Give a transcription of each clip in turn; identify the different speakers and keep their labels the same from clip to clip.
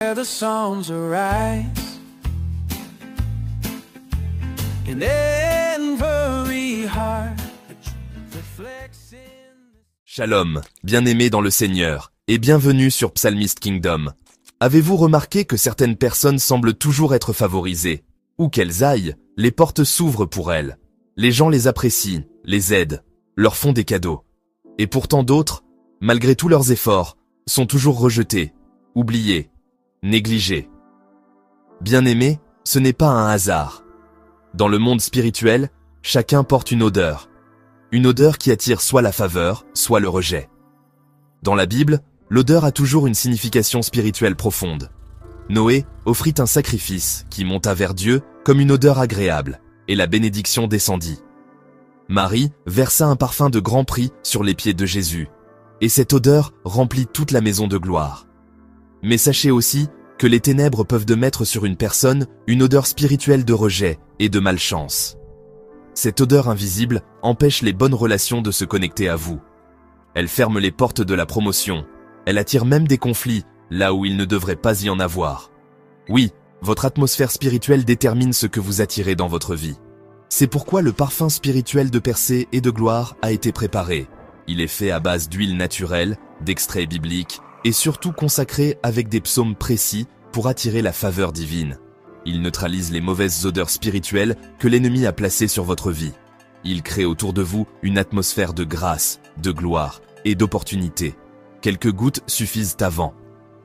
Speaker 1: The songs arise in every heart reflects in...
Speaker 2: Shalom, bien-aimés dans le Seigneur, et bienvenue sur Psalmist Kingdom. Avez-vous remarqué que certaines personnes semblent toujours être favorisées? Où qu'elles aillent, les portes s'ouvrent pour elles. Les gens les apprécient, les aident, leur font des cadeaux. Et pourtant d'autres, malgré tous leurs efforts, sont toujours rejetés, oubliés, négligés. Bien-aimés, ce n'est pas un hasard. Dans le monde spirituel, chacun porte une odeur qui attire soit la faveur, soit le rejet. Dans la Bible, l'odeur a toujours une signification spirituelle profonde. Noé offrit un sacrifice qui monta vers Dieu comme une odeur agréable, et la bénédiction descendit. Marie versa un parfum de grand prix sur les pieds de Jésus, et cette odeur remplit toute la maison de gloire. Mais sachez aussi que les ténèbres peuvent de mettre sur une personne une odeur spirituelle de rejet et de malchance. Cette odeur invisible empêche les bonnes relations de se connecter à vous. Elle ferme les portes de la promotion. Elle attire même des conflits là où il ne devrait pas y en avoir. Oui, votre atmosphère spirituelle détermine ce que vous attirez dans votre vie. C'est pourquoi le parfum spirituel de percée et de gloire a été préparé. Il est fait à base d'huile naturelle, d'extraits bibliques, et surtout consacré avec des psaumes précis pour attirer la faveur divine. Il neutralise les mauvaises odeurs spirituelles que l'ennemi a placées sur votre vie. Il crée autour de vous une atmosphère de grâce, de gloire et d'opportunité. Quelques gouttes suffisent avant.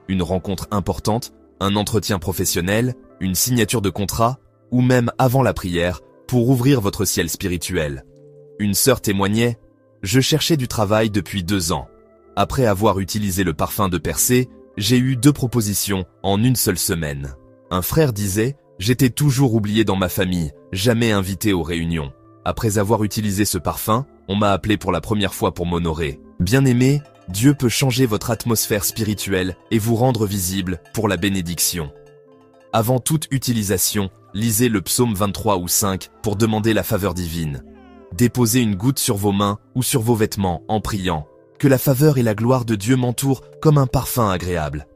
Speaker 2: Une rencontre importante, un entretien professionnel, une signature de contrat, ou même avant la prière pour ouvrir votre ciel spirituel. Une sœur témoignait « Je cherchais du travail depuis 2 ans. Après avoir utilisé le parfum de percée, j'ai eu 2 propositions en une seule semaine. » Un frère disait « J'étais toujours oublié dans ma famille, jamais invité aux réunions. Après avoir utilisé ce parfum, on m'a appelé pour la première fois pour m'honorer. » Bien-aimé, Dieu peut changer votre atmosphère spirituelle et vous rendre visible pour la bénédiction. Avant toute utilisation, lisez le psaume 23 ou 5 pour demander la faveur divine. Déposez une goutte sur vos mains ou sur vos vêtements en priant. Que la faveur et la gloire de Dieu m'entourent comme un parfum agréable.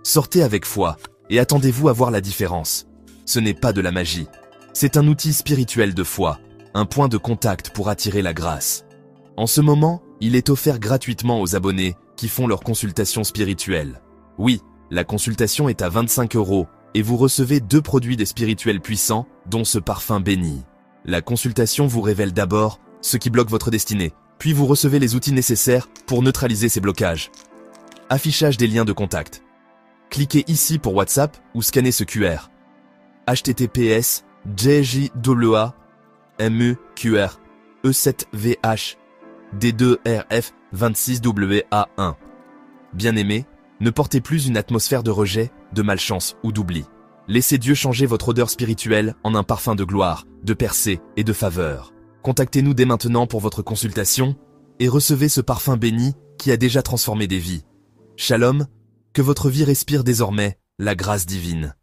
Speaker 2: Sortez avec foi et attendez-vous à voir la différence. Ce n'est pas de la magie. C'est un outil spirituel de foi, un point de contact pour attirer la grâce. En ce moment, il est offert gratuitement aux abonnés qui font leur consultation spirituelle. Oui, la consultation est à 25 € et vous recevez 2 produits des spirituels puissants, dont ce parfum béni. La consultation vous révèle d'abord ce qui bloque votre destinée, puis vous recevez les outils nécessaires pour neutraliser ces blocages. Affichage des liens de contact. Cliquez ici pour WhatsApp ou scannez ce QR. https JJWA MUQR E7VH D2RF 26WA1. Bien-aimé, ne portez plus une atmosphère de rejet, de malchance ou d'oubli. Laissez Dieu changer votre odeur spirituelle en un parfum de gloire, de percée et de faveur. Contactez-nous dès maintenant pour votre consultation et recevez ce parfum béni qui a déjà transformé des vies. Shalom, que votre vie respire désormais la grâce divine.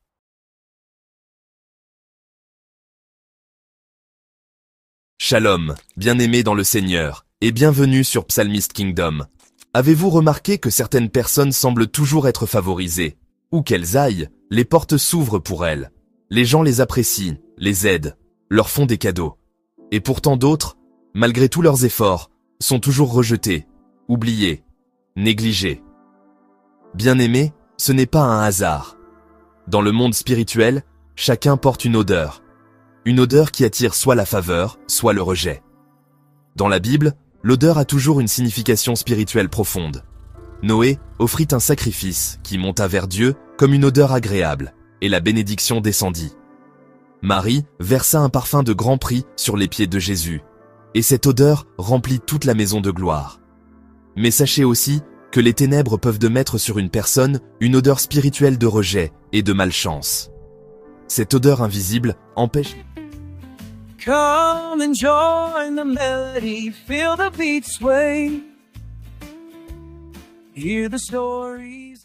Speaker 2: Shalom, bien-aimés dans le Seigneur, et bienvenue sur Psalmist Kingdom. Avez-vous remarqué que certaines personnes semblent toujours être favorisées? Où qu'elles aillent, les portes s'ouvrent pour elles. Les gens les apprécient, les aident, leur font des cadeaux. Et pourtant d'autres, malgré tous leurs efforts, sont toujours rejetés, oubliés, négligés. Bien-aimés, ce n'est pas un hasard. Dans le monde spirituel, chacun porte une odeur qui attire soit la faveur, soit le rejet. Dans la Bible, l'odeur a toujours une signification spirituelle profonde. Noé offrit un sacrifice qui monta vers Dieu comme une odeur agréable, et la bénédiction descendit. Marie versa un parfum de grand prix sur les pieds de Jésus, et cette odeur remplit toute la maison de gloire. Mais sachez aussi que les ténèbres peuvent de mettre sur une personne une odeur spirituelle de rejet et de malchance. Cette odeur invisible empêche...
Speaker 1: Come and join the melody, feel the beat sway. Hear the stories.